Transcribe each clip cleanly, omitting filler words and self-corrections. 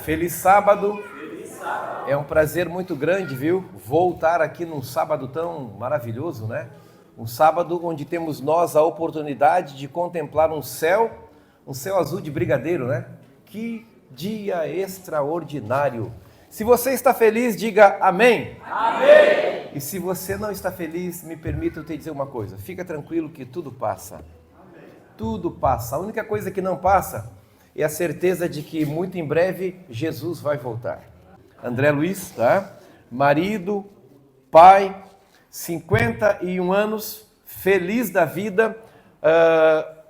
Feliz sábado. É um prazer muito grande, viu? Voltar aqui num sábado tão maravilhoso, né? Um sábado onde temos nós a oportunidade de contemplar um céu azul de brigadeiro, né? Que dia extraordinário! Se você está feliz, diga amém. Amém! E se você não está feliz, me permita eu te dizer uma coisa. Fica tranquilo que tudo passa. Tudo passa. A única coisa que não passa é a certeza de que muito em breve Jesus vai voltar. André Luiz, tá? Marido, pai, 51 anos, feliz da vida,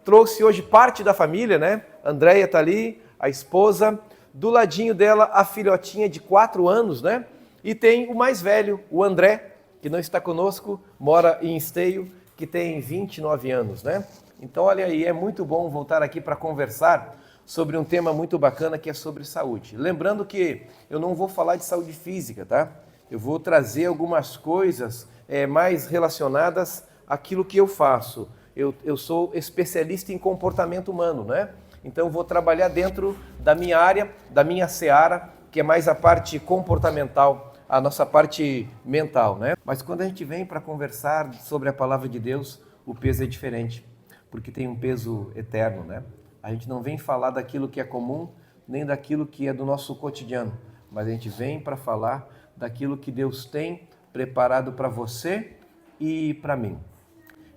trouxe hoje parte da família, né? Andréia tá ali, a esposa, do ladinho dela a filhotinha de 4 anos, né? E tem o mais velho, o André, que não está conosco, mora em Esteio, que tem 29 anos, né? Então, olha aí, é muito bom voltar aqui para conversar sobre um tema muito bacana que é sobre saúde. Lembrando que eu não vou falar de saúde física, tá? Eu vou trazer algumas coisas mais relacionadas àquilo que eu faço. Eu sou especialista em comportamento humano, né? Então, eu vou trabalhar dentro da minha área, da minha seara, que é mais a parte comportamental, a nossa parte mental, né? Mas quando a gente vem para conversar sobre a palavra de Deus, o peso é diferente, porque tem um peso eterno, né? A gente não vem falar daquilo que é comum, nem daquilo que é do nosso cotidiano, mas a gente vem para falar daquilo que Deus tem preparado para você e para mim.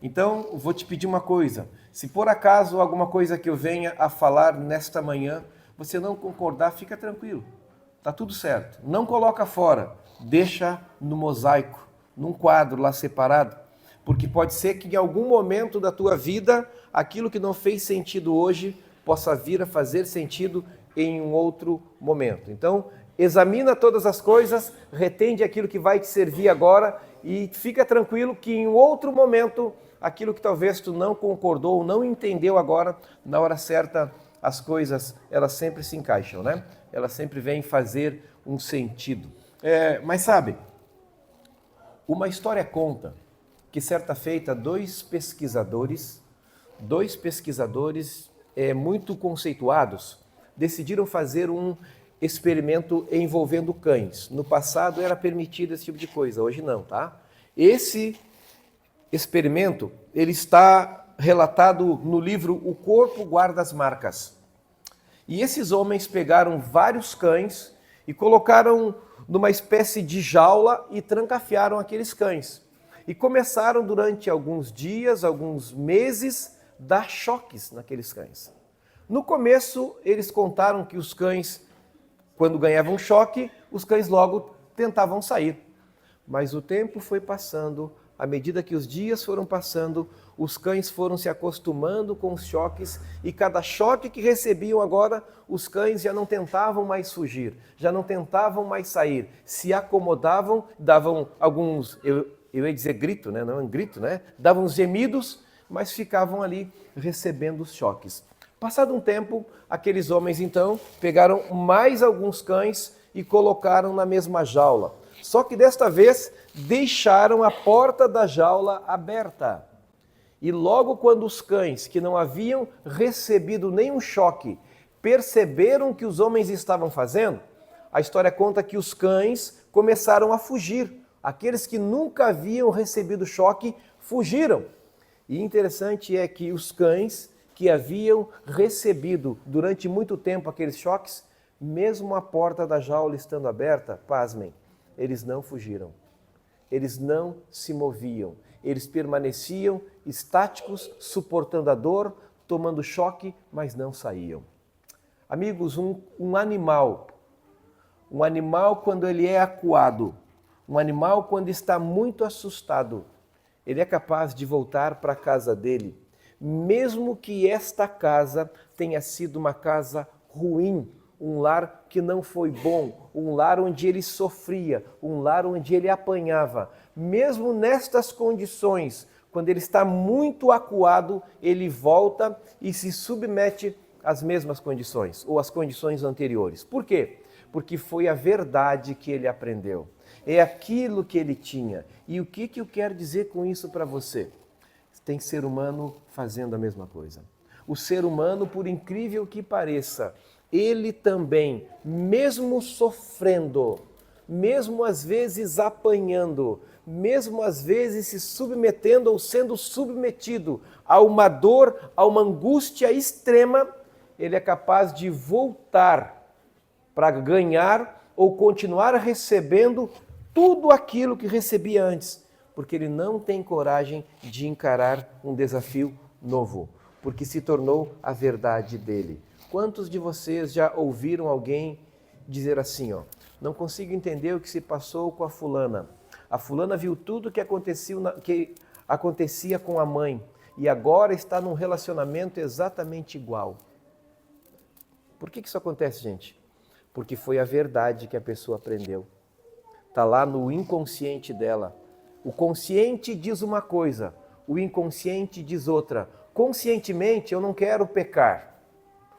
Então, vou te pedir uma coisa. Se por acaso alguma coisa que eu venha a falar nesta manhã, você não concordar, fica tranquilo. Tá tudo certo. Não coloca fora, deixa no mosaico, num quadro lá separado, porque pode ser que em algum momento da tua vida, aquilo que não fez sentido hoje, possa vir a fazer sentido em um outro momento. Então, examina todas as coisas, retende aquilo que vai te servir agora e fica tranquilo que em outro momento, aquilo que talvez tu não concordou, não entendeu agora, na hora certa, as coisas, elas sempre se encaixam, né? Elas sempre vêm fazer um sentido. Mas sabe, uma história conta que certa feita dois pesquisadores muito conceituados decidiram fazer um experimento envolvendo cães. No passado era permitido esse tipo de coisa, hoje não, tá? Esse experimento, ele está relatado no livro O Corpo Guarda as Marcas. E esses homens pegaram vários cães e colocaram numa espécie de jaula e trancafiaram aqueles cães. E começaram durante alguns dias, alguns meses, dar choques naqueles cães. No começo, eles contaram que os cães, quando ganhavam choque, os cães logo tentavam sair. Mas o tempo foi passando, à medida que os dias foram passando, os cães foram se acostumando com os choques e cada choque que recebiam agora, os cães já não tentavam mais fugir, já não tentavam mais sair, se acomodavam, davam alguns, eu ia dizer grito, né? Não é um grito, né? Davam uns gemidos, mas ficavam ali recebendo os choques. Passado um tempo, aqueles homens então pegaram mais alguns cães e colocaram na mesma jaula. Só que desta vez deixaram a porta da jaula aberta. E logo quando os cães, que não haviam recebido nenhum choque, perceberam o que os homens estavam fazendo, a história conta que os cães começaram a fugir. Aqueles que nunca haviam recebido choque fugiram. E interessante é que os cães que haviam recebido durante muito tempo aqueles choques, mesmo a porta da jaula estando aberta, pasmem, eles não fugiram. Eles não se moviam. Eles permaneciam estáticos, suportando a dor, tomando choque, mas não saíam. Amigos, um animal quando ele é acuado, um animal quando está muito assustado, ele é capaz de voltar para a casa dele, mesmo que esta casa tenha sido uma casa ruim, um lar que não foi bom, um lar onde ele sofria, um lar onde ele apanhava. Mesmo nestas condições, quando ele está muito acuado, ele volta e se submete às mesmas condições, ou às condições anteriores. Por quê? Porque foi a verdade que ele aprendeu. É aquilo que ele tinha. E o que eu quero dizer com isso para você? Tem ser humano fazendo a mesma coisa. O ser humano, por incrível que pareça, ele também, mesmo sofrendo, mesmo às vezes apanhando, mesmo às vezes se submetendo ou sendo submetido a uma dor, a uma angústia extrema, ele é capaz de voltar para ganhar ou continuar recebendo tudo aquilo que recebia antes, porque ele não tem coragem de encarar um desafio novo, porque se tornou a verdade dele. Quantos de vocês já ouviram alguém dizer assim, não consigo entender o que se passou com a fulana. A fulana viu tudo que acontecia com a mãe e agora está num relacionamento exatamente igual. Por que isso acontece, gente? Porque foi a verdade que a pessoa aprendeu. Está lá no inconsciente dela. O consciente diz uma coisa, o inconsciente diz outra. Conscientemente eu não quero pecar.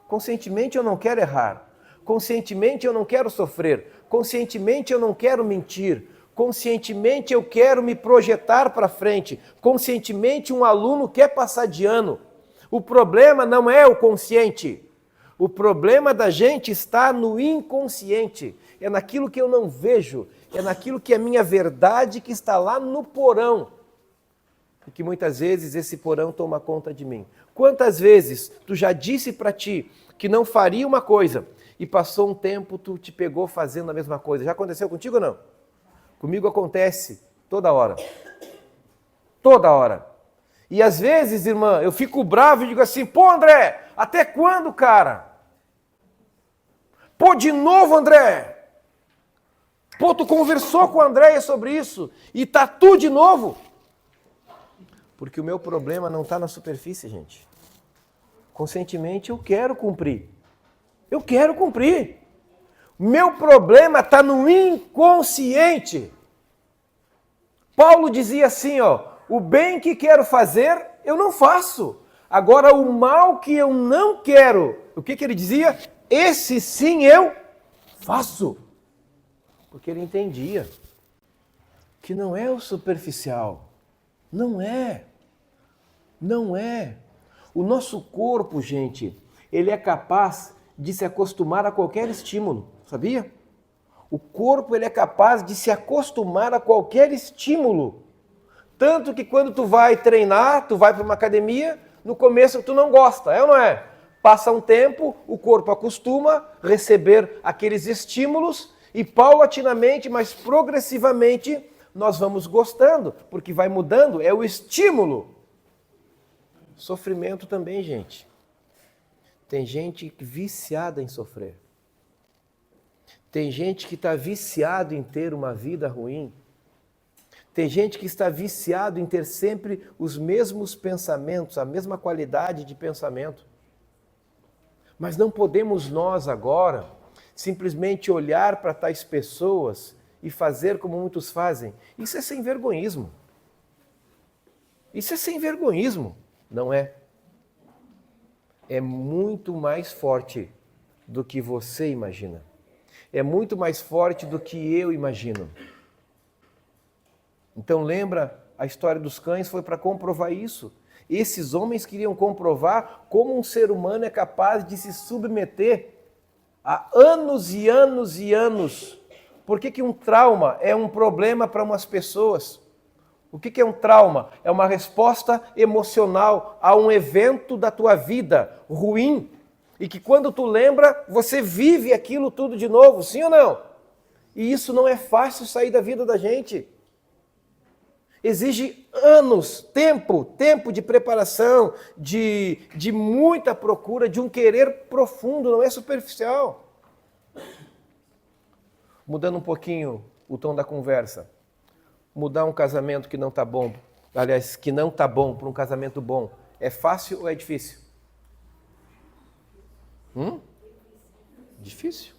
Conscientemente eu não quero errar. Conscientemente eu não quero sofrer. Conscientemente eu não quero mentir. Conscientemente eu quero me projetar para frente. Conscientemente um aluno quer passar de ano. O problema não é o consciente. O problema da gente está no inconsciente. É naquilo que eu não vejo. É naquilo que é minha verdade que está lá no porão. E que muitas vezes esse porão toma conta de mim. Quantas vezes tu já disse para ti que não faria uma coisa e passou um tempo tu te pegou fazendo a mesma coisa? Já aconteceu contigo ou não? Comigo acontece toda hora. Toda hora. E às vezes, irmã, eu fico bravo e digo assim, pô André, até quando, cara? Pô, de novo, André? Pô, tu conversou com a Andréia sobre isso e tá tu de novo? Porque o meu problema não está na superfície, gente. Conscientemente eu quero cumprir. Eu quero cumprir. Meu problema está no inconsciente. Paulo dizia assim, o bem que quero fazer, eu não faço. Agora, o mal que eu não quero, o que ele dizia? Esse sim eu faço. Porque ele entendia que não é o superficial. Não é. Não é. O nosso corpo, gente, ele é capaz de se acostumar a qualquer estímulo, sabia? O corpo ele é capaz de se acostumar a qualquer estímulo. Tanto que quando tu vai treinar, tu vai para uma academia, no começo tu não gosta, é ou não é? Passa um tempo, o corpo acostuma a receber aqueles estímulos e paulatinamente, mas progressivamente, nós vamos gostando, porque vai mudando, é o estímulo. Sofrimento também, gente. Tem gente viciada em sofrer. Tem gente que está viciado em ter uma vida ruim. Tem gente que está viciado em ter sempre os mesmos pensamentos, a mesma qualidade de pensamento. Mas não podemos nós agora simplesmente olhar para tais pessoas e fazer como muitos fazem. Isso é sem vergonhismo. Isso é sem vergonhismo, não é? É muito mais forte do que você imagina. É muito mais forte do que eu imagino. Então lembra, a história dos cães foi para comprovar isso. Esses homens queriam comprovar como um ser humano é capaz de se submeter a anos e anos e anos. Por que um trauma é um problema para umas pessoas? O que é um trauma? É uma resposta emocional a um evento da tua vida ruim. E que quando tu lembra, você vive aquilo tudo de novo, sim ou não? E isso não é fácil sair da vida da gente. Exige anos, tempo de preparação, de muita procura, de um querer profundo, não é superficial. Mudando um pouquinho o tom da conversa. Mudar um casamento que não está bom, aliás, que não está bom para um casamento bom, é fácil ou é difícil? Difícil.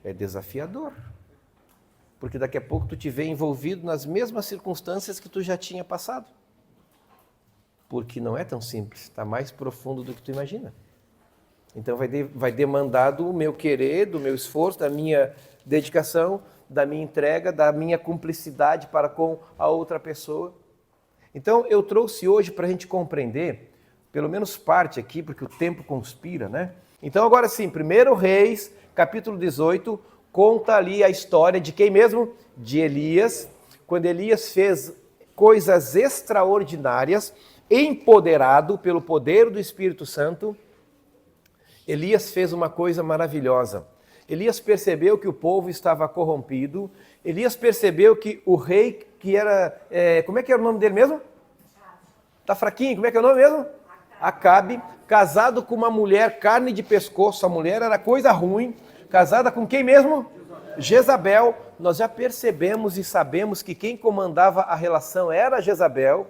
É desafiador. Porque daqui a pouco tu te vê envolvido nas mesmas circunstâncias que tu já tinha passado. Porque não é tão simples, está mais profundo do que tu imagina. Então vai demandar do meu querer, do meu esforço, da minha dedicação, da minha entrega, da minha cumplicidade para com a outra pessoa. Então eu trouxe hoje para a gente compreender, pelo menos parte aqui, porque o tempo conspira, né? Então agora sim, 1 Reis, capítulo 18, conta ali a história de quem mesmo? De Elias, quando Elias fez coisas extraordinárias, empoderado pelo poder do Espírito Santo. Elias fez uma coisa maravilhosa. Elias percebeu que o povo estava corrompido. Elias percebeu que o rei, que era... como é que era o nome dele mesmo? Tá fraquinho, como é que é o nome mesmo? Acabe, casado com uma mulher carne de pescoço. A mulher era coisa ruim. Casada com quem mesmo? Jezabel. Nós já percebemos e sabemos que quem comandava a relação era Jezabel.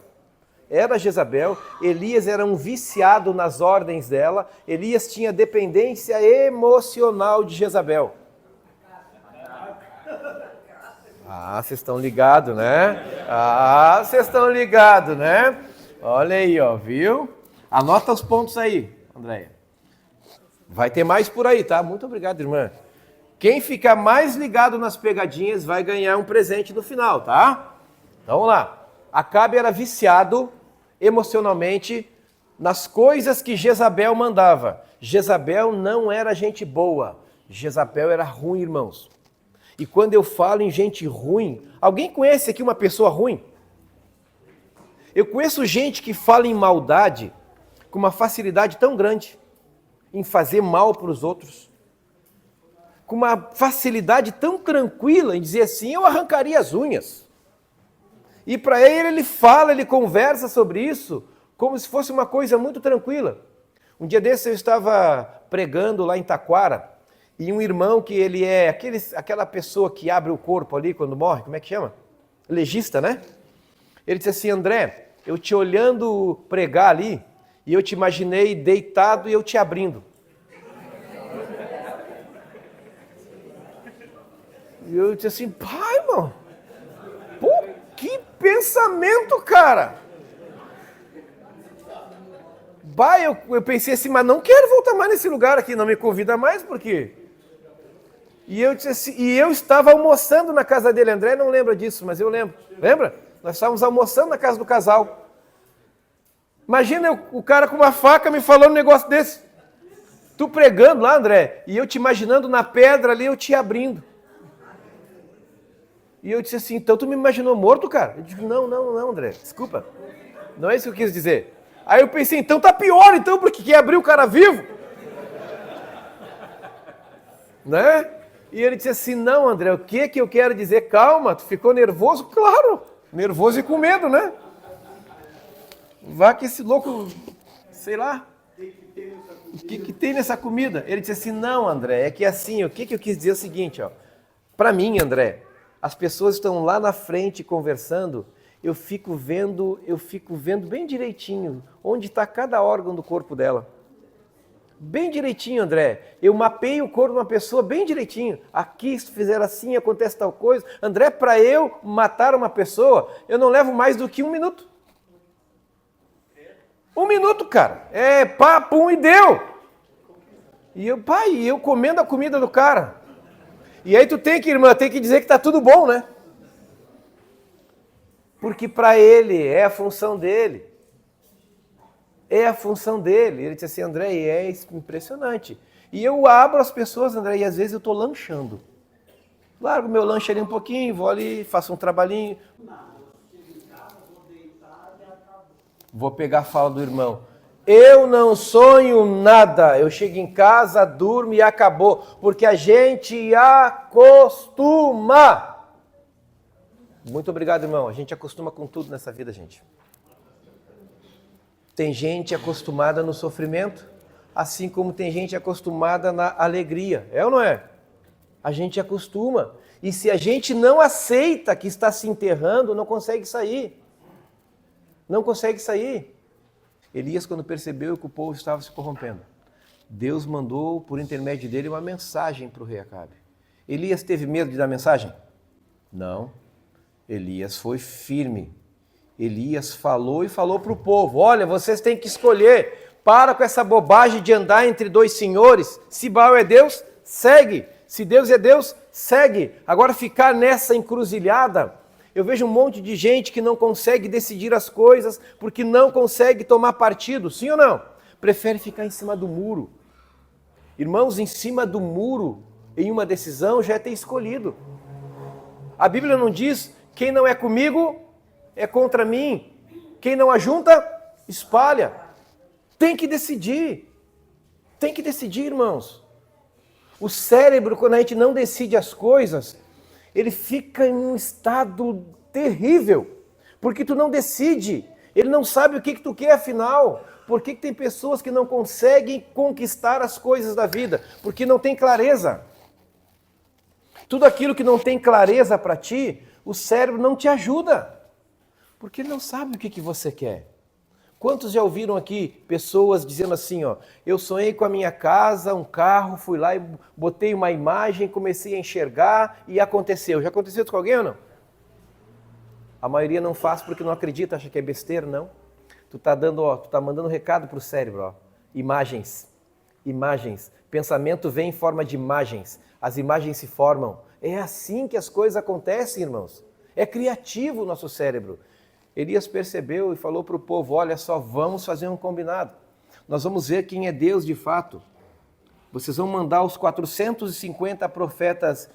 Era Jezabel. Elias era um viciado nas ordens dela. Elias tinha dependência emocional de Jezabel. Ah, vocês estão ligados, né? Ah, vocês estão ligados, né? Olha aí, ó, viu? Anota os pontos aí, Andréia. Vai ter mais por aí, tá? Muito obrigado, irmã. Quem ficar mais ligado nas pegadinhas vai ganhar um presente no final, tá? Então vamos lá. Acabe era viciado emocionalmente nas coisas que Jezabel mandava. Jezabel não era gente boa. Jezabel era ruim, irmãos. E quando eu falo em gente ruim, alguém conhece aqui uma pessoa ruim? Eu conheço gente que fala em maldade com uma facilidade tão grande em fazer mal para os outros, com uma facilidade tão tranquila em dizer assim, eu arrancaria as unhas. E para ele fala, ele conversa sobre isso como se fosse uma coisa muito tranquila. Um dia desse eu estava pregando lá em Taquara, e um irmão que ele é aquela pessoa que abre o corpo ali quando morre, como é que chama? Legista, né? Ele disse assim, André, eu te olhando pregar ali, e eu te imaginei deitado e eu te abrindo. E eu disse assim, pai, irmão, pô, que pensamento, cara. Pai, eu pensei assim, mas não quero voltar mais nesse lugar aqui, não me convida mais, por quê? E eu disse assim, e eu estava almoçando na casa dele, André não lembra disso, mas eu lembro. Lembra? Nós estávamos almoçando na casa do casal. Imagina o cara com uma faca me falando um negócio desse. Tu pregando lá, André, e eu te imaginando na pedra ali, eu te abrindo. E eu disse assim, então tu me imaginou morto, cara? Eu digo, não, André, desculpa. Não é isso que eu quis dizer. Aí eu pensei, então tá pior, então, porque quer abrir o cara vivo? Né? E ele disse assim, não, André, o que eu quero dizer? Calma, tu ficou nervoso? Claro, nervoso e com medo, né? Vá que esse louco, sei lá, o que tem nessa comida? Ele disse assim, não, André, é que assim, o que eu quis dizer é o seguinte, ó. Para mim, André, as pessoas estão lá na frente conversando, eu fico vendo bem direitinho onde está cada órgão do corpo dela. Bem direitinho, André. Eu mapeio o corpo de uma pessoa bem direitinho. Aqui, se fizer assim, acontece tal coisa. André, para eu matar uma pessoa, eu não levo mais do que 1 minuto. 1 minuto, cara. É papo e deu. E eu comendo a comida do cara. E aí tu irmã, tem que dizer que tá tudo bom, né? Porque para ele é a função dele. É a função dele. Ele disse assim, André, é impressionante. E eu abro as pessoas, André, e às vezes eu estou lanchando. Largo meu lanche ali um pouquinho, vou ali, faço um trabalhinho. Vou pegar a fala do irmão. Eu não sonho nada. Eu chego em casa, durmo e acabou. Porque a gente acostuma. Muito obrigado, irmão. A gente acostuma com tudo nessa vida, gente. Tem gente acostumada no sofrimento, assim como tem gente acostumada na alegria. É ou não é? A gente acostuma. E se a gente não aceita que está se enterrando, não consegue sair. Não consegue sair. Elias, quando percebeu que o povo estava se corrompendo, Deus mandou, por intermédio dele, uma mensagem para o rei Acabe. Elias teve medo de dar mensagem? Não. Elias foi firme. Elias falou para o povo, olha, vocês têm que escolher, para com essa bobagem de andar entre dois senhores, se Baal é Deus, segue, se Deus é Deus, segue. Agora ficar nessa encruzilhada, eu vejo um monte de gente que não consegue decidir as coisas, porque não consegue tomar partido, sim ou não? Prefere ficar em cima do muro. Irmãos, em cima do muro, em uma decisão, já é ter escolhido. A Bíblia não diz, quem não é comigo é contra mim. Quem não ajunta, espalha. Tem que decidir. Tem que decidir, irmãos. O cérebro, quando a gente não decide as coisas, ele fica em um estado terrível. Porque tu não decide. Ele não sabe o que tu quer afinal. Por que tem pessoas que não conseguem conquistar as coisas da vida? Porque não tem clareza. Tudo aquilo que não tem clareza para ti, o cérebro não te ajuda. Porque ele não sabe o que você quer. Quantos já ouviram aqui pessoas dizendo assim, ó, eu sonhei com a minha casa, um carro, fui lá e botei uma imagem, comecei a enxergar e aconteceu. Já aconteceu isso com alguém ou não? A maioria não faz porque não acredita, acha que é besteira, não. Tu tá mandando recado pro cérebro, ó. Imagens. Pensamento vem em forma de imagens. As imagens se formam. É assim que as coisas acontecem, irmãos. É criativo o nosso cérebro. Elias percebeu e falou para o povo, olha só, vamos fazer um combinado. Nós vamos ver quem é Deus de fato. Vocês vão mandar os 450 profetas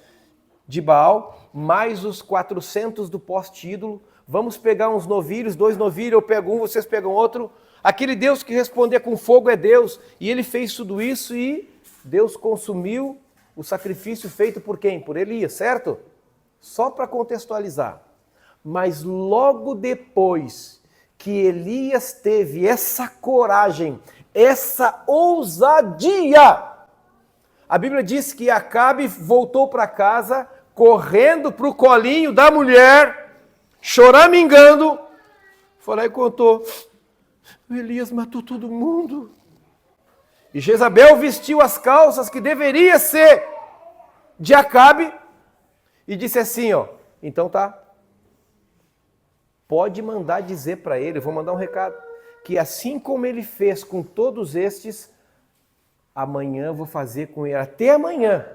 de Baal, mais os 400 do poste-ídolo. Vamos pegar uns novilhos, 2 novilhos, eu pego um, vocês pegam outro. Aquele Deus que responder com fogo é Deus. E ele fez tudo isso e Deus consumiu o sacrifício feito por quem? Por Elias, certo? Só para contextualizar. Mas logo depois que Elias teve essa coragem, essa ousadia, a Bíblia diz que Acabe voltou para casa, correndo para o colinho da mulher, choramingando, foi lá e contou, o Elias matou todo mundo. E Jezabel vestiu as calças que deveria ser de Acabe e disse assim, ó, então tá, pode mandar dizer para ele, vou mandar um recado, que assim como ele fez com todos estes, amanhã eu vou fazer com ele, até amanhã,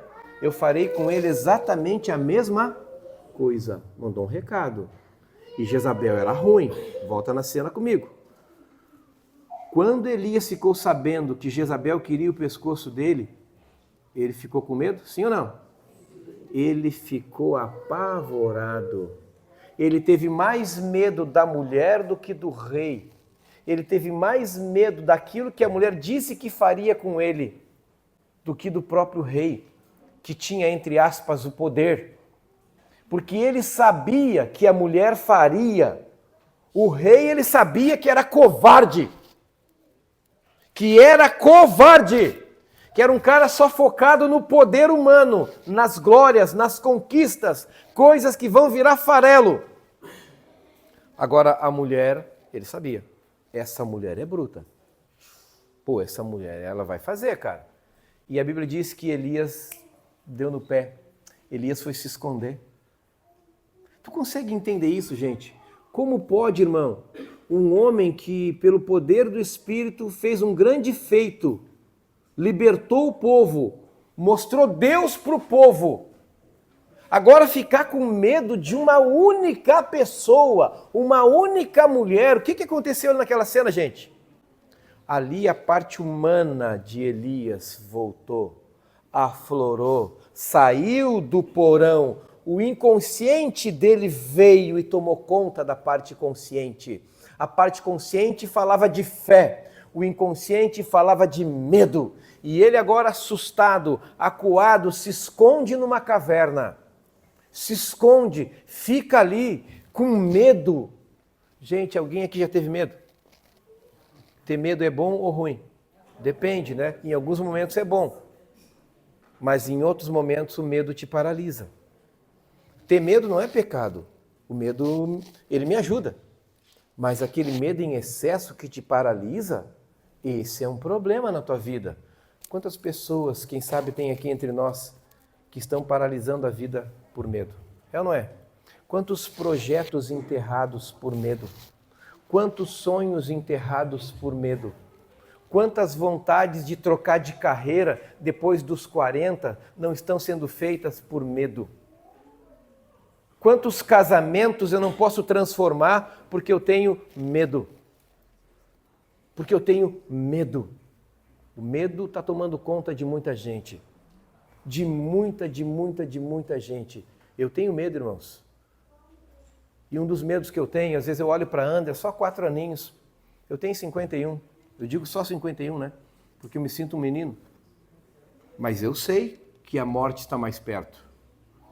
eu farei com ele exatamente a mesma coisa. Mandou um recado. E Jezabel era ruim, volta na cena comigo. Quando Elias ficou sabendo que Jezabel queria o pescoço dele, ele ficou com medo? Sim ou não? Ele ficou apavorado. Ele teve mais medo da mulher do que do rei. Ele teve mais medo daquilo que a mulher disse que faria com ele, do que do próprio rei, que tinha, entre aspas, o poder. Porque ele sabia que a mulher faria. O rei, ele sabia que era covarde. Que era um cara só focado no poder humano, nas glórias, nas conquistas, coisas que vão virar farelo. Agora a mulher, ele sabia, essa mulher é bruta. Pô, essa mulher, ela vai fazer, cara. E a Bíblia diz que Elias deu no pé, Elias foi se esconder. Tu consegue entender isso, gente? Como pode, irmão, um homem que, pelo poder do Espírito, fez um grande feito, libertou o povo, mostrou Deus para o povo, agora ficar com medo de uma única pessoa, uma única mulher? O que aconteceu naquela cena, gente? Ali a parte humana de Elias voltou, aflorou, saiu do porão, o inconsciente dele veio e tomou conta da parte consciente. A parte consciente falava de fé, o inconsciente falava de medo. E ele agora assustado, acuado, se esconde numa caverna. Se esconde, fica ali com medo. Gente, alguém aqui já teve medo? Ter medo é bom ou ruim? Depende, né? Em alguns momentos é bom. Mas em outros momentos o medo te paralisa. Ter medo não é pecado. O medo, ele me ajuda. Mas aquele medo em excesso que te paralisa, esse é um problema na tua vida. Quantas pessoas, quem sabe, tem aqui entre nós que estão paralisando a vida por medo? É ou não é? Quantos projetos enterrados por medo? Quantos sonhos enterrados por medo? Quantas vontades de trocar de carreira depois dos 40 não estão sendo feitas por medo? Quantos casamentos eu não posso transformar porque eu tenho medo? Porque eu tenho medo. O medo está tomando conta de muita gente. De muita gente. Eu tenho medo, irmãos. E um dos medos que eu tenho, às vezes eu olho para André, só 4 aninhos. Eu tenho 51. Eu digo só 51, né? Porque eu me sinto um menino. Mas eu sei que a morte está mais perto.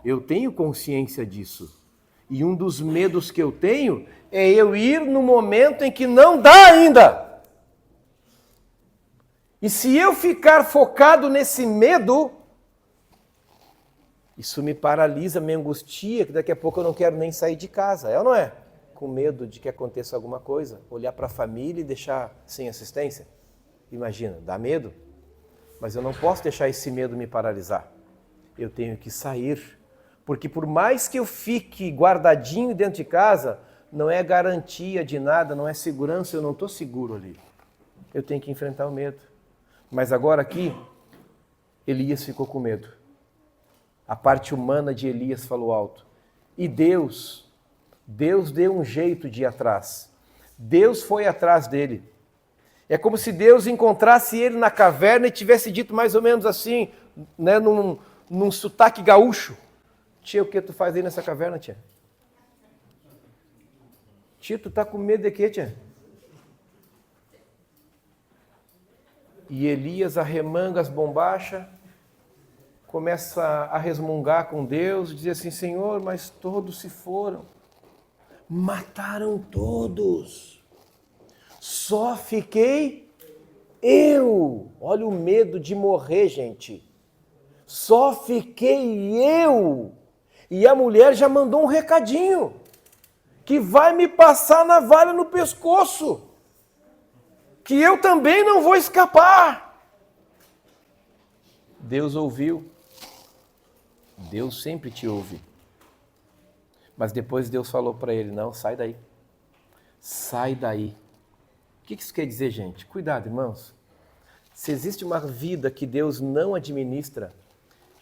Eu tenho consciência disso. E um dos medos que eu tenho é eu ir no momento em que não dá ainda. E se eu ficar focado nesse medo, isso me paralisa, me angustia, que daqui a pouco eu não quero nem sair de casa, é ou não é? Com medo de que aconteça alguma coisa, olhar para a família e deixar sem assistência. Imagina, dá medo? Mas eu não posso deixar esse medo me paralisar. Eu tenho que sair, porque por mais que eu fique guardadinho dentro de casa, não é garantia de nada, não é segurança, eu não estou seguro ali. Eu tenho que enfrentar o medo. Mas agora aqui, Elias ficou com medo. A parte humana de Elias falou alto. E Deus deu um jeito de ir atrás. Deus foi atrás dele. É como se Deus encontrasse ele na caverna e tivesse dito mais ou menos assim, né, num sotaque gaúcho. Tia, o que tu faz aí nessa caverna, tia? Tia, tu tá com medo de quê, tia? E Elias arremanga as bombachas, começa a resmungar com Deus, dizer assim, Senhor, mas todos se foram. Mataram todos. Só fiquei eu. Olha o medo de morrer, gente. Só fiquei eu. E a mulher já mandou um recadinho, que vai me passar navalha no pescoço. Que eu também não vou escapar. Deus ouviu. Deus sempre te ouve. Mas depois Deus falou para ele, não, sai daí. Sai daí. O que isso quer dizer, gente? Cuidado, irmãos. Se existe uma vida que Deus não administra,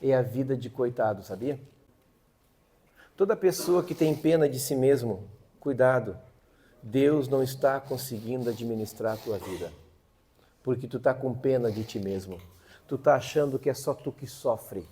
é a vida de coitado, sabia? Toda pessoa que tem pena de si mesmo, cuidado. Deus não está conseguindo administrar a tua vida. Porque tu está com pena de ti mesmo. Tu está achando que é só tu que sofre.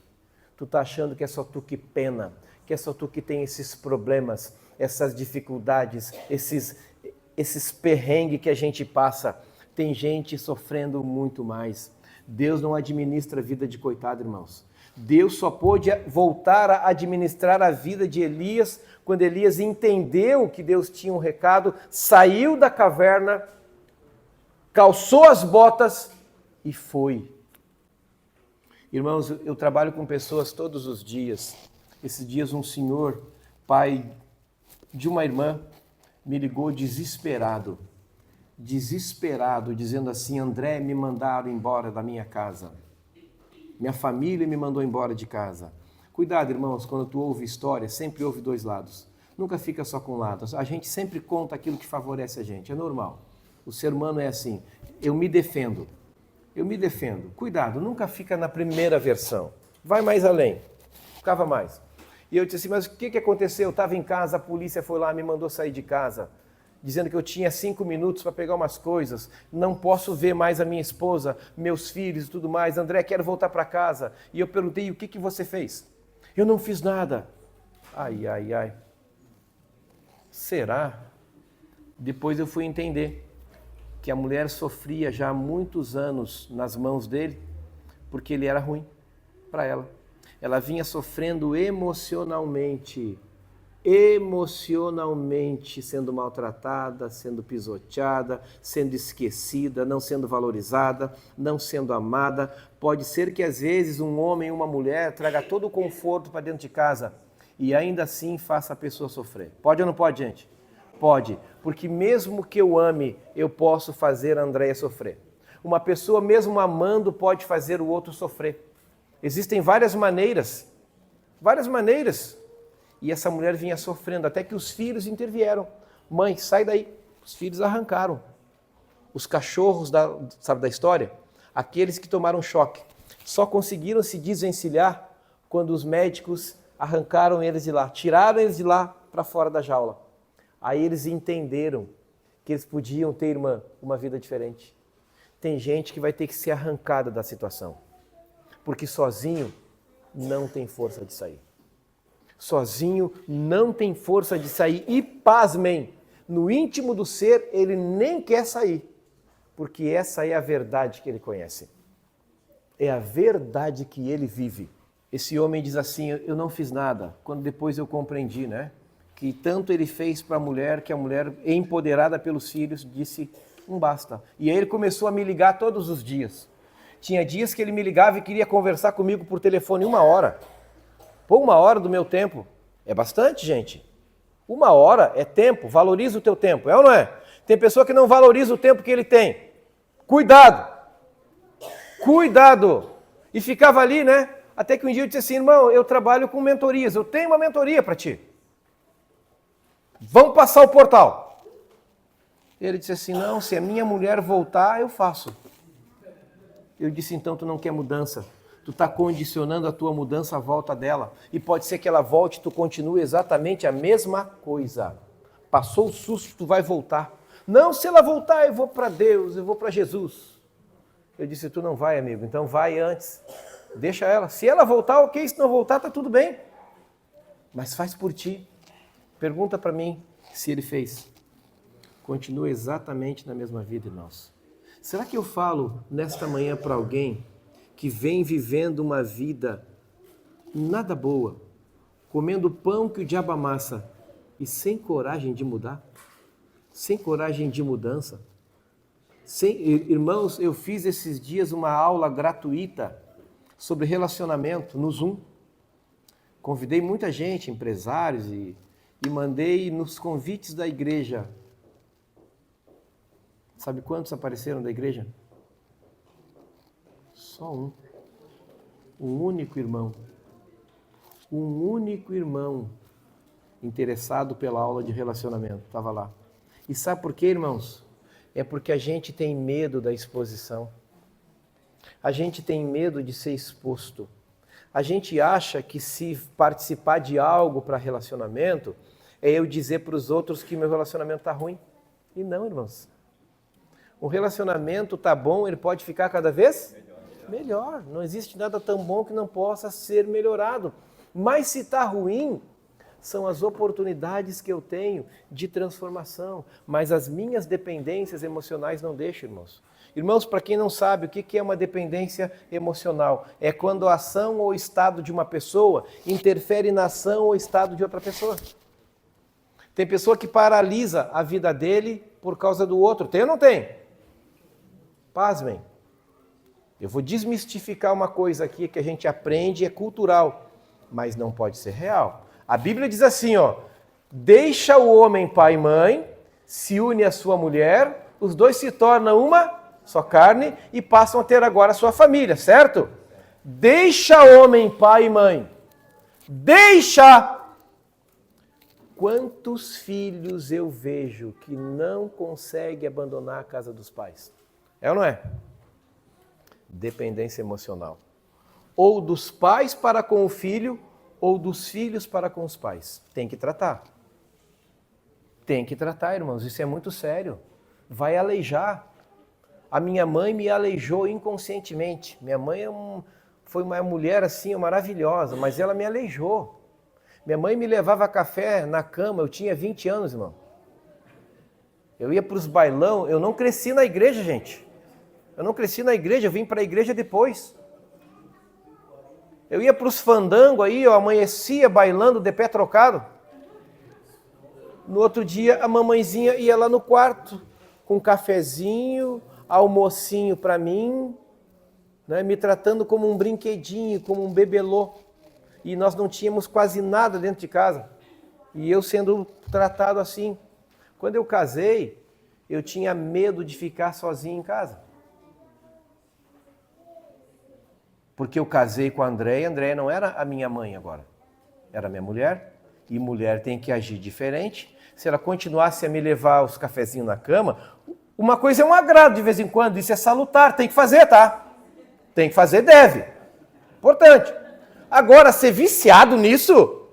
Tu está achando que é só tu que pena. Que é só tu que tem esses problemas, essas dificuldades, esses perrengues que a gente passa. Tem gente sofrendo muito mais. Deus não administra a vida de coitado, irmãos. Deus só pôde voltar a administrar a vida de Elias quando Elias entendeu que Deus tinha um recado, saiu da caverna, calçou as botas e foi. Irmãos, eu trabalho com pessoas todos os dias. Esses dias um senhor, pai de uma irmã, me ligou desesperado, dizendo assim, André, me mandaram embora da minha casa. Minha família me mandou embora de casa. Cuidado, irmãos, quando tu ouve história, sempre ouve 2 lados. Nunca fica só com um lado. A gente sempre conta aquilo que favorece a gente, é normal. O ser humano é assim. Eu me defendo. Cuidado, nunca fica na primeira versão. Vai mais além. Ficava mais. E eu disse assim, mas o que aconteceu? Eu estava em casa, a polícia foi lá, me mandou sair de casa, dizendo que eu tinha 5 minutos para pegar umas coisas, não posso ver mais a minha esposa, meus filhos e tudo mais. André, quero voltar para casa. E eu perguntei, o que você fez? Eu não fiz nada. Ai. Será? Depois eu fui entender que a mulher sofria já há muitos anos nas mãos dele, porque ele era ruim para ela. Ela vinha sofrendo emocionalmente, sendo maltratada, sendo pisoteada, sendo esquecida, não sendo valorizada, não sendo amada. Pode ser que às vezes um homem e uma mulher traga todo o conforto para dentro de casa e ainda assim faça a pessoa sofrer. Pode ou não pode, gente? Pode, porque mesmo que eu ame, eu posso fazer a Andréia sofrer. Uma pessoa mesmo amando pode fazer o outro sofrer. Existem várias maneiras. E essa mulher vinha sofrendo, até que os filhos intervieram. Mãe, sai daí. Os filhos arrancaram. Os cachorros, sabe da história? Aqueles que tomaram choque. Só conseguiram se desvencilhar quando os médicos arrancaram eles de lá, tiraram eles de lá para fora da jaula. Aí eles entenderam que eles podiam ter uma vida diferente. tem gente que vai ter que ser arrancada da situação. Porque sozinho não tem força de sair. Sozinho não tem força de sair. E pasmem, no íntimo do ser ele nem quer sair. Porque essa é a verdade que ele conhece. É a verdade que ele vive. Esse homem diz assim, eu não fiz nada. Quando depois eu compreendi, né? Que tanto ele fez para a mulher, que a mulher, empoderada pelos filhos, disse, não basta. E aí ele começou a me ligar todos os dias. Tinha dias que ele me ligava e queria conversar comigo por telefone 1 hora. Pô, 1 hora do meu tempo. É bastante, gente. 1 hora é tempo, valoriza o teu tempo, é ou não é? Tem pessoa que não valoriza o tempo que ele tem. Cuidado! Cuidado! E ficava ali, né? Até que um dia eu disse assim, irmão, eu trabalho com mentorias, eu tenho uma mentoria para ti. Vamos passar o portal. Ele disse assim, não, se a minha mulher voltar, eu faço. Eu disse, então tu não quer mudança. Tu está condicionando a tua mudança à volta dela. E pode ser que ela volte e tu continue exatamente a mesma coisa. Passou o susto, tu vai voltar. Não, se ela voltar, eu vou para Deus, eu vou para Jesus. Eu disse, tu não vai, amigo, então vai antes. Deixa ela. Se ela voltar, ok. Se não voltar, tá tudo bem. Mas faz por ti. Pergunta para mim se ele fez. Continua exatamente na mesma vida, irmãos. Será que eu falo nesta manhã para alguém que vem vivendo uma vida nada boa, comendo pão que o diabo amassa e sem coragem de mudar? Sem coragem de mudança? Irmãos, eu fiz esses dias uma aula gratuita sobre relacionamento no Zoom. Convidei muita gente, empresários, e mandei nos convites da igreja. Sabe quantos apareceram da igreja? Só um. Um único irmão. Um único irmão interessado pela aula de relacionamento. Estava lá. E sabe por quê, irmãos? É porque a gente tem medo da exposição. A gente tem medo de ser exposto. A gente acha que se participar de algo para relacionamento, é eu dizer para os outros que meu relacionamento está ruim. E não, irmãos. O relacionamento está bom, ele pode ficar cada vez melhor. Não existe nada tão bom que não possa ser melhorado. Mas se está ruim, são as oportunidades que eu tenho de transformação. Mas as minhas dependências emocionais não deixam, irmãos. Irmãos, para quem não sabe o que é uma dependência emocional, é quando a ação ou estado de uma pessoa interfere na ação ou estado de outra pessoa. Tem pessoa que paralisa a vida dele por causa do outro. Tem ou não tem? Pasmem. Eu vou desmistificar uma coisa aqui que a gente aprende, é cultural, mas não pode ser real. A Bíblia diz assim, ó, deixa o homem pai e mãe, se une à sua mulher, os dois se tornam uma só carne e passam a ter agora a sua família, certo? Deixa homem, pai e mãe. Deixa! Quantos filhos eu vejo que não conseguem abandonar a casa dos pais? É ou não é? Dependência emocional. Ou dos pais para com o filho, ou dos filhos para com os pais. Tem que tratar. Tem que tratar, irmãos. Isso é muito sério. Vai aleijar. A minha mãe me aleijou inconscientemente. Minha mãe foi uma mulher assim maravilhosa, mas ela me aleijou. Minha mãe me levava café na cama, eu tinha 20 anos, irmão. Eu ia para os bailão, eu não cresci na igreja, gente. Eu não cresci na igreja, eu vim para a igreja depois. Eu ia para os fandangos aí, eu amanhecia bailando de pé trocado. No outro dia, a mamãezinha ia lá no quarto, com um cafezinho, almocinho para mim, né, me tratando como um brinquedinho, como um bebelô. E nós não tínhamos quase nada dentro de casa. E eu sendo tratado assim. Quando eu casei, eu tinha medo de ficar sozinho em casa. Porque eu casei com a Andréia não era a minha mãe agora. Era minha mulher. E mulher tem que agir diferente. Se ela continuasse a me levar os cafezinhos na cama, uma coisa é um agrado de vez em quando, isso é salutar, tem que fazer, tá? Tem que fazer, deve. Importante. Agora, ser viciado nisso?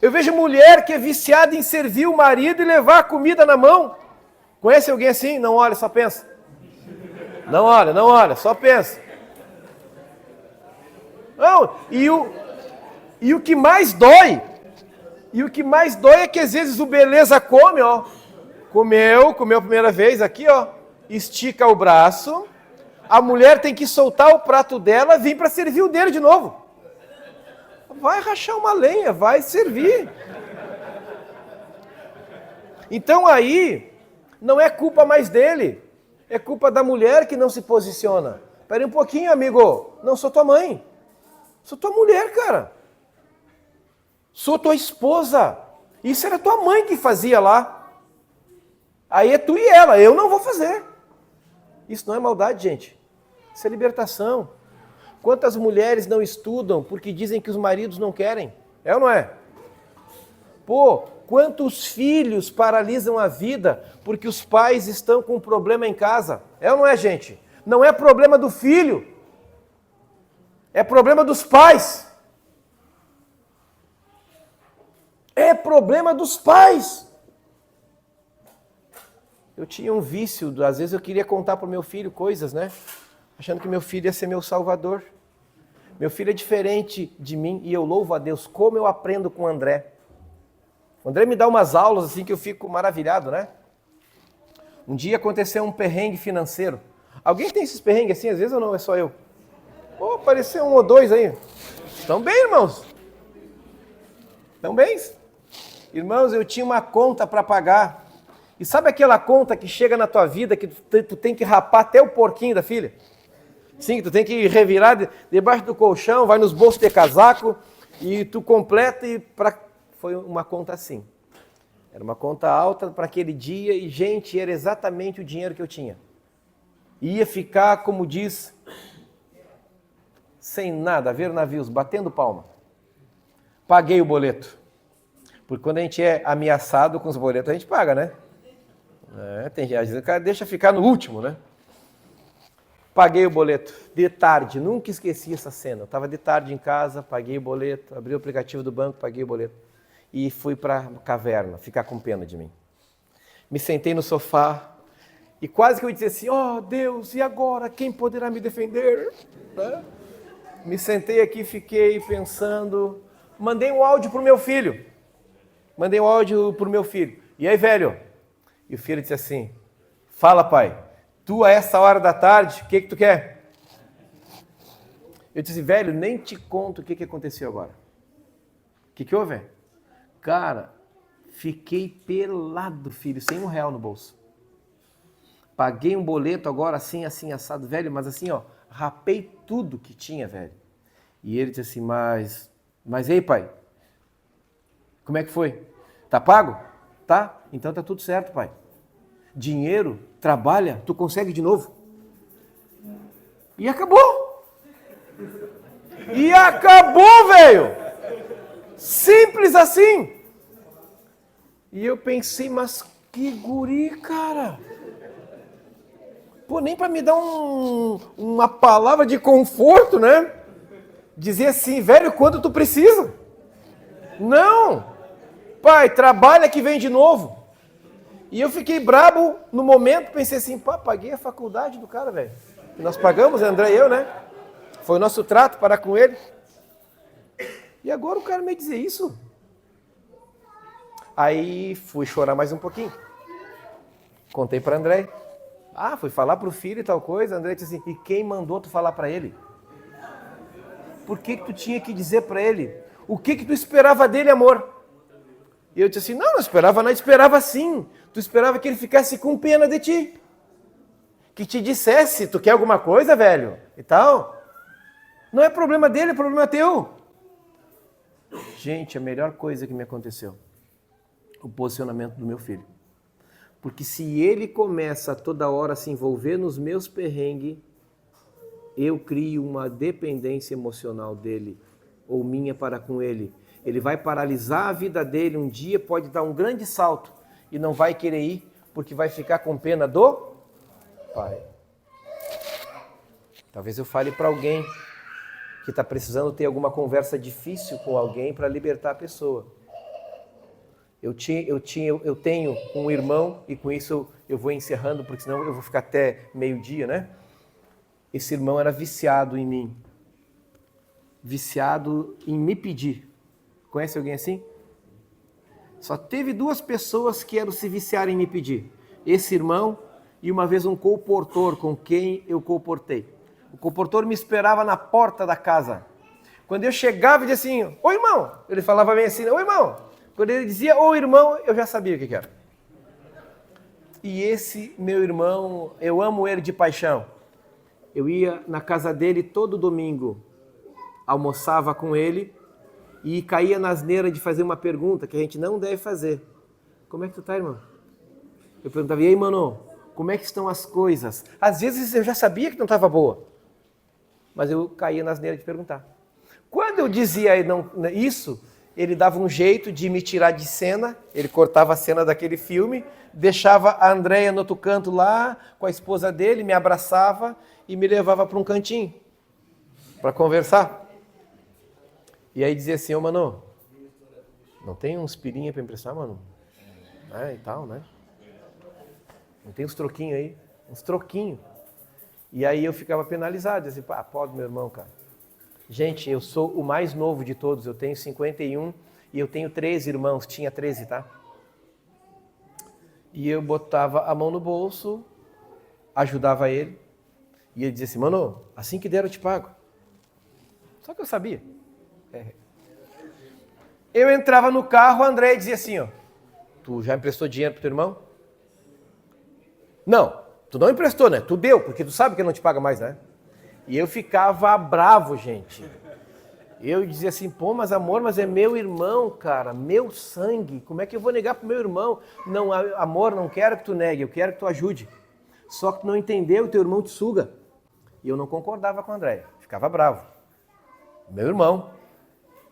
Eu vejo mulher que é viciada em servir o marido e levar a comida na mão. Conhece alguém assim? Não olha, só pensa. Não olha, só pensa. Não, e o que mais dói é que às vezes o beleza come, ó. Comeu a primeira vez aqui, ó. Estica o braço. A mulher tem que soltar o prato dela e vir para servir o dele de novo. Vai rachar uma lenha, vai servir. Então aí, não é culpa mais dele. É culpa da mulher que não se posiciona. Espera um pouquinho, amigo. Não sou tua mãe. Sou tua mulher, cara. Sou tua esposa. Isso era tua mãe que fazia lá. Aí é tu e ela. Eu não vou fazer. Isso não é maldade, gente. Isso é libertação. Quantas mulheres não estudam porque dizem que os maridos não querem? É ou não é? Pô, quantos filhos paralisam a vida porque os pais estão com um problema em casa? É ou não é, gente? Não é problema do filho. É problema dos pais. É problema dos pais. Eu tinha um vício, às vezes eu queria contar para o meu filho coisas, né? Achando que meu filho ia ser meu salvador. Meu filho é diferente de mim e eu louvo a Deus. Como eu aprendo com o André. O André me dá umas aulas assim que eu fico maravilhado, né? Um dia aconteceu um perrengue financeiro. Alguém tem esses perrengues assim, às vezes ou não? É só eu? Pô, apareceu um ou dois aí. Estão bem, irmãos? Estão bem? Irmãos, eu tinha uma conta para pagar. E sabe aquela conta que chega na tua vida que tu tem que rapar até o porquinho da filha? Sim, tu tem que revirar debaixo do colchão, vai nos bolsos de casaco e tu completa e foi uma conta assim. Era uma conta alta para aquele dia e, gente, era exatamente o dinheiro que eu tinha. Ia ficar, como diz, sem nada, a ver navios, batendo palma. Paguei o boleto. Porque quando a gente é ameaçado com os boletos, a gente paga, né? Às vezes o cara deixa ficar no último, né? Paguei o boleto. De tarde, nunca esqueci essa cena. Eu estava de tarde em casa, paguei o boleto, abri o aplicativo do banco, paguei o boleto. E fui para a caverna, ficar com pena de mim. Me sentei no sofá e quase que eu disse assim, ó Deus, e agora? Quem poderá me defender? Né? Me sentei aqui, fiquei pensando, mandei um áudio para o meu filho. E aí, velho? E o filho disse assim, fala, pai, tu a essa hora da tarde, o que tu quer? Eu disse, velho, nem te conto o que aconteceu agora. O que houve? Cara, fiquei pelado, filho, sem R$1 no bolso. Paguei um boleto agora assim, assado, velho, mas assim, ó, rapei tudo que tinha, velho. E ele disse assim, mas ei, pai, como é que foi? Tá pago? Tá? Então tá tudo certo, pai. Dinheiro, trabalha, tu consegue de novo. E acabou. E acabou, velho. Simples assim. E eu pensei, mas que guri, cara. Pô, nem para me dar uma palavra de conforto, né? Dizer assim, velho, quando tu precisa. Não. Pai, trabalha que vem de novo. E eu fiquei brabo no momento, pensei assim, pá, paguei a faculdade do cara, velho. Nós pagamos, André e eu, né? Foi o nosso trato para com ele. E agora o cara me dizer isso? Aí fui chorar mais um pouquinho. Contei para André. Fui falar pro filho e tal coisa. André disse assim, e quem mandou tu falar para ele? Por que tu tinha que dizer para ele? O que tu esperava dele, amor? E eu disse assim, não esperava nada, esperava sim. Tu esperava que ele ficasse com pena de ti. Que te dissesse, tu quer alguma coisa, velho? E tal. Não é problema dele, é problema teu. Gente, a melhor coisa que me aconteceu, o posicionamento do meu filho. Porque se ele começa toda hora a se envolver nos meus perrengues, eu crio uma dependência emocional dele, ou minha para com ele. Ele vai paralisar a vida dele, um dia pode dar um grande salto e não vai querer ir, porque vai ficar com pena do pai. Talvez eu fale para alguém que está precisando ter alguma conversa difícil com alguém para libertar a pessoa. Eu tenho um irmão, e com isso eu vou encerrando, porque senão eu vou ficar até meio-dia, né? esse irmão era viciado em mim. Viciado em me pedir. Conhece alguém assim? Só teve 2 pessoas que eram se viciar em me pedir. Esse irmão e uma vez um colportor com quem eu colportei. O colportor me esperava na porta da casa. Quando eu chegava e dizia assim, ô irmão, ele falava bem assim, ô irmão. Quando ele dizia, ô irmão, eu já sabia o que era. E esse meu irmão, eu amo ele de paixão. Eu ia na casa dele todo domingo, almoçava com ele e caía na asneira de fazer uma pergunta que a gente não deve fazer. Como é que tu tá, irmão? Eu perguntava, e aí, mano, como é que estão as coisas? Às vezes eu já sabia que não estava boa, mas eu caía na asneira de perguntar. Quando eu dizia isso, ele dava um jeito de me tirar de cena, ele cortava a cena daquele filme, deixava a Andréia no outro canto lá, com a esposa dele, me abraçava e me levava para um cantinho, para conversar. E aí dizia assim, ô mano, não tem uns pirinha para emprestar, mano? E tal, né? Não tem uns troquinhos aí? Uns troquinhos. E aí eu ficava penalizado, dizia assim, pode meu irmão, cara. Gente, eu sou o mais novo de todos, eu tenho 51 e eu tenho 13 irmãos, tinha 13, tá? E eu botava a mão no bolso, ajudava ele, e ele dizia assim, mano, assim que der eu te pago. Só que eu sabia. Eu entrava no carro, o André dizia assim, ó, tu já emprestou dinheiro pro teu irmão? Não, tu não emprestou, né? Tu deu, porque tu sabe que não te paga mais, né? E eu ficava bravo, gente. Eu dizia assim, mas amor, mas é meu irmão, cara, meu sangue. Como é que eu vou negar pro meu irmão? Não, amor, não quero que tu negue, eu quero que tu ajude. Só que tu não entendeu, teu irmão te suga. E eu não concordava com o André, ficava bravo. Meu irmão,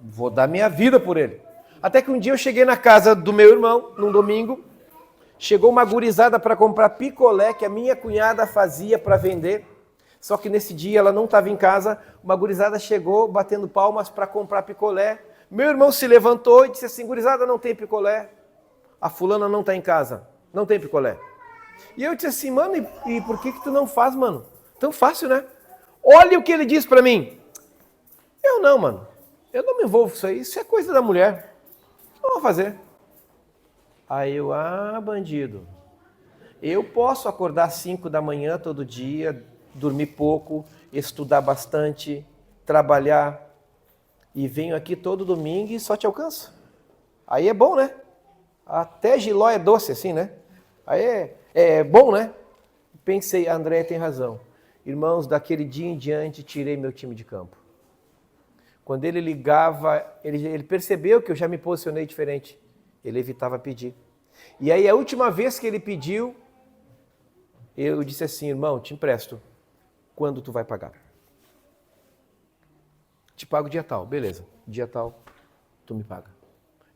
vou dar minha vida por ele. Até que um dia eu cheguei na casa do meu irmão, num domingo, chegou uma gurizada para comprar picolé que a minha cunhada fazia para vender. Só que nesse dia ela não estava em casa, uma gurizada chegou batendo palmas para comprar picolé. Meu irmão se levantou e disse assim, gurizada, não tem picolé. A fulana não está em casa, não tem picolé. E eu disse assim, mano, e por que tu não faz, mano? Tão fácil, né? Olha o que ele disse para mim. Eu não, mano. Eu não me envolvo com isso é coisa da mulher. Não vou fazer. Aí eu, bandido. Eu posso acordar 5 da manhã todo dia, dormir pouco, estudar bastante, trabalhar e venho aqui todo domingo e só te alcanço. Aí é bom, né? Até jiló é doce assim, né? Aí é bom, né? Pensei, André tem razão. Irmãos, daquele dia em diante tirei meu time de campo. Quando ele ligava, ele percebeu que eu já me posicionei diferente. Ele evitava pedir. E aí a última vez que ele pediu, eu disse assim, irmão, te empresto. Quando tu vai pagar? Te pago dia tal, beleza. Dia tal, tu me paga.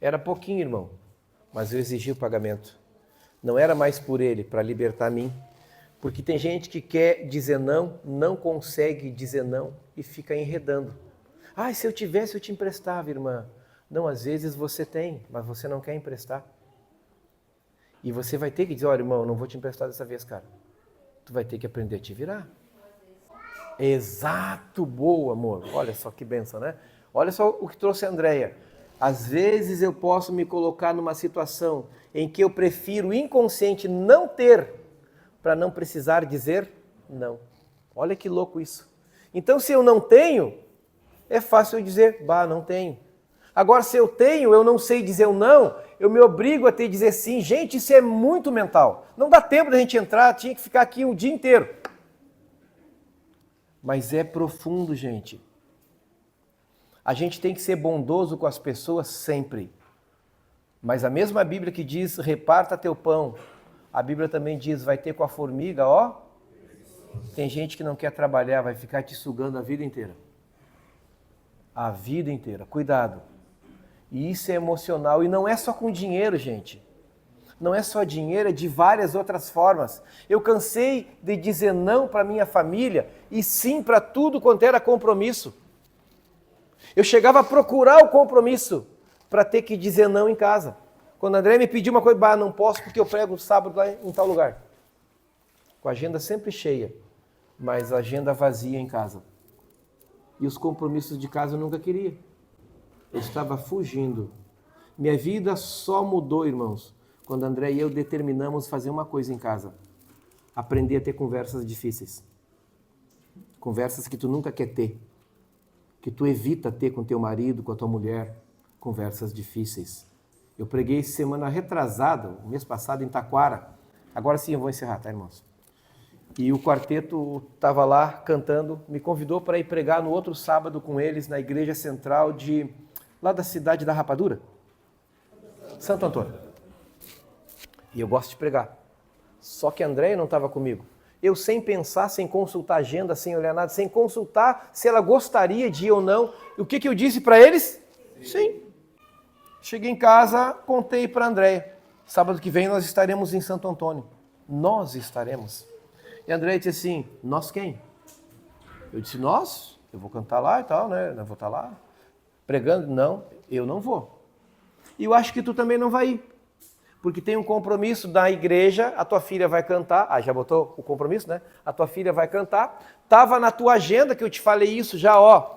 Era pouquinho, irmão, mas eu exigi o pagamento. Não era mais por ele, para libertar mim. Porque tem gente que quer dizer não, não consegue dizer não e fica enredando. Se eu tivesse, eu te emprestava, irmã. Não, às vezes você tem, mas você não quer emprestar. E você vai ter que dizer, olha, irmão, não vou te emprestar dessa vez, cara. Tu vai ter que aprender a te virar. Exato, boa, amor. Olha só que benção, né? Olha só o que trouxe a Andréia. Às vezes eu posso me colocar numa situação em que eu prefiro inconsciente não ter para não precisar dizer não. Olha que louco isso. Então, se eu não tenho, é fácil eu dizer, não tenho. Agora, se eu tenho, eu não sei dizer o não, eu me obrigo a ter que dizer sim. Gente, isso é muito mental. Não dá tempo da gente entrar, tinha que ficar aqui o dia inteiro. Mas é profundo, gente. A gente tem que ser bondoso com as pessoas sempre. Mas a mesma Bíblia que diz, reparta teu pão, a Bíblia também diz, vai ter com a formiga, ó. Tem gente que não quer trabalhar, vai ficar te sugando a vida inteira. A vida inteira. Cuidado. E isso é emocional. E não é só com dinheiro, gente. Não é só dinheiro, é de várias outras formas. Eu cansei de dizer não para minha família e sim para tudo quanto era compromisso. Eu chegava a procurar o compromisso para ter que dizer não em casa. Quando a André me pediu uma coisa, não posso porque eu prego sábado lá em tal lugar. Com a agenda sempre cheia. mas a agenda vazia em casa. E os compromissos de casa eu nunca queria. Eu estava fugindo. Minha vida só mudou, irmãos, quando André e eu determinamos fazer uma coisa em casa. Aprender a ter conversas difíceis. Conversas que tu nunca quer ter. Que tu evita ter com teu marido, com a tua mulher. Conversas difíceis. Eu preguei semana retrasada, o mês passado, em Taquara. Agora sim eu vou encerrar, tá, irmãos? E o quarteto estava lá cantando, me convidou para ir pregar no outro sábado com eles na igreja central lá da cidade da Rapadura. Santo Antônio. E eu gosto de pregar. Só que a Andréia não estava comigo. Eu sem pensar, sem consultar agenda, sem olhar nada, sem consultar se ela gostaria de ir ou não. E o que eu disse para eles? Sim. Cheguei em casa, contei para a Andréia. Sábado que vem nós estaremos em Santo Antônio. Nós estaremos. E a Andréia disse assim, nós quem? Eu disse, nós? Eu vou cantar lá e tal, né? Eu vou estar lá pregando. Não, eu não vou. E eu acho que tu também não vai ir. Porque tem um compromisso da igreja, a tua filha vai cantar. Ah, já botou o compromisso, né? A tua filha vai cantar. Estava na tua agenda que eu te falei isso já, ó.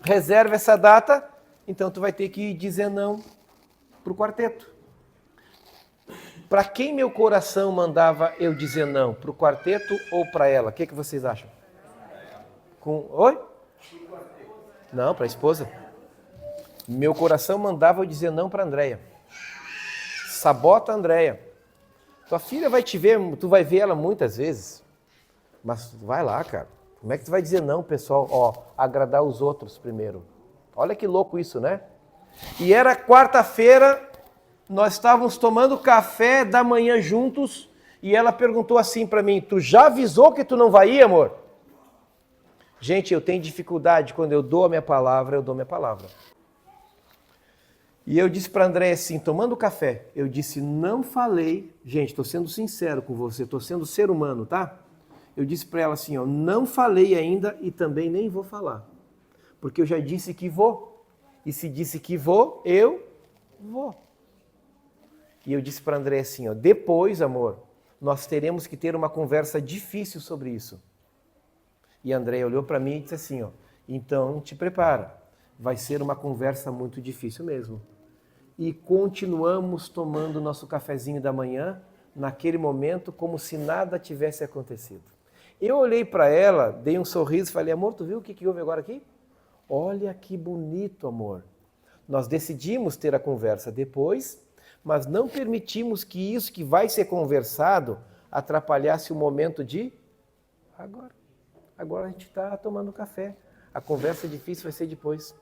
Reserva essa data, então tu vai ter que dizer não pro quarteto. Para quem meu coração mandava eu dizer não? Pro quarteto ou para ela? O que vocês acham? Oi? Não, para a esposa. Meu coração mandava eu dizer não para a Andréia. Sabota a Andréia. Tua filha vai te ver, tu vai ver ela muitas vezes. Mas vai lá, cara. Como é que tu vai dizer não, pessoal? Ó, agradar os outros primeiro. Olha que louco isso, né? E era quarta-feira, nós estávamos tomando café da manhã juntos e ela perguntou assim para mim, tu já avisou que tu não vai ir, amor? Gente, eu tenho dificuldade, quando eu dou a minha palavra, eu dou a minha palavra. E eu disse para a Andréia assim, tomando café, eu disse, não falei, gente, estou sendo sincero com você, estou sendo ser humano, tá? Eu disse para ela assim, ó, não falei ainda e também nem vou falar, porque eu já disse que vou, e se disse que vou, eu vou. E eu disse para a Andréia assim, ó, depois, amor, nós teremos que ter uma conversa difícil sobre isso. E a Andréia olhou para mim e disse assim, ó, então te prepara, vai ser uma conversa muito difícil mesmo. E continuamos tomando nosso cafezinho da manhã, naquele momento, como se nada tivesse acontecido. Eu olhei para ela, dei um sorriso e falei, amor, tu viu o que houve agora aqui? Olha que bonito, amor. Nós decidimos ter a conversa depois, mas não permitimos que isso que vai ser conversado atrapalhasse o momento de agora. Agora a gente está tomando café. A conversa difícil vai ser depois.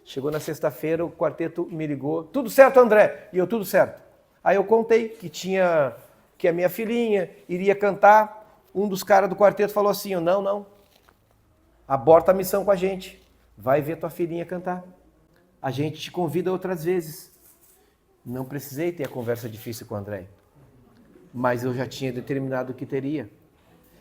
Chegou na sexta-feira, o quarteto me ligou. Tudo certo, André? E eu, tudo certo. Aí eu contei que a minha filhinha iria cantar. Um dos caras do quarteto falou assim, não, aborta a missão com a gente. Vai ver tua filhinha cantar. A gente te convida outras vezes. Não precisei ter a conversa difícil com o André. Mas eu já tinha determinado o que teria.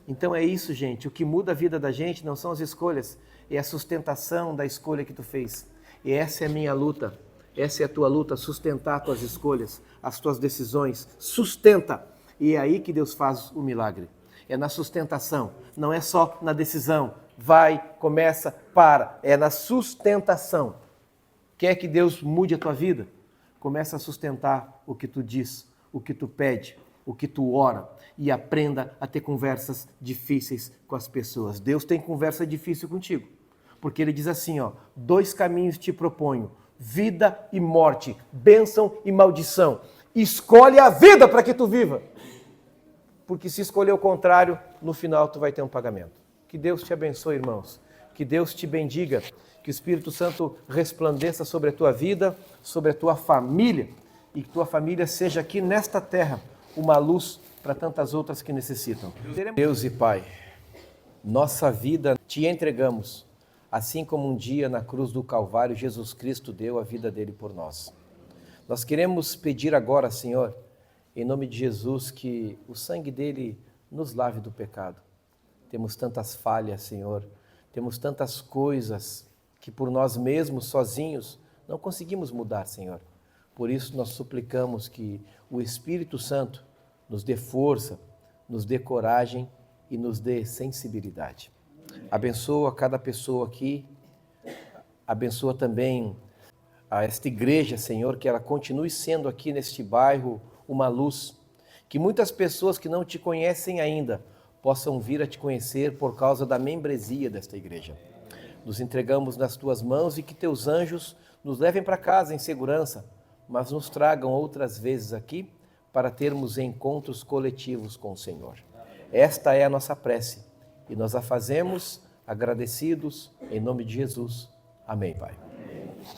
Então é isso, gente. O que muda a vida da gente não são as escolhas. É a sustentação da escolha que tu fez. E essa é a minha luta, essa é a tua luta, sustentar as tuas escolhas, as tuas decisões, sustenta. E é aí que Deus faz o milagre. É na sustentação, não é só na decisão. Vai, começa, para. É na sustentação. Quer que Deus mude a tua vida? Começa a sustentar o que tu diz, o que tu pede, o que tu ora. E aprenda a ter conversas difíceis com as pessoas. Deus tem conversa difícil contigo. Porque ele diz assim, ó, 2 caminhos te proponho, vida e morte, bênção e maldição. Escolhe a vida para que tu viva. Porque se escolher o contrário, no final tu vai ter um pagamento. Que Deus te abençoe, irmãos. Que Deus te bendiga. Que o Espírito Santo resplandeça sobre a tua vida, sobre a tua família. E que tua família seja aqui nesta terra uma luz para tantas outras que necessitam. Deus e Pai, nossa vida te entregamos. Assim como um dia na cruz do Calvário, Jesus Cristo deu a vida dele por nós. Nós queremos pedir agora, Senhor, em nome de Jesus, que o sangue dele nos lave do pecado. Temos tantas falhas, Senhor, temos tantas coisas que por nós mesmos, sozinhos, não conseguimos mudar, Senhor. Por isso nós suplicamos que o Espírito Santo nos dê força, nos dê coragem e nos dê sensibilidade. Abençoa cada pessoa aqui, abençoa também a esta igreja, Senhor, que ela continue sendo aqui neste bairro uma luz, que muitas pessoas que não te conhecem ainda possam vir a te conhecer por causa da membresia desta igreja. Nos entregamos nas tuas mãos e que teus anjos nos levem para casa em segurança, mas nos tragam outras vezes aqui para termos encontros coletivos com o Senhor. Esta é a nossa prece e nós a fazemos agradecidos em nome de Jesus. Amém, Pai.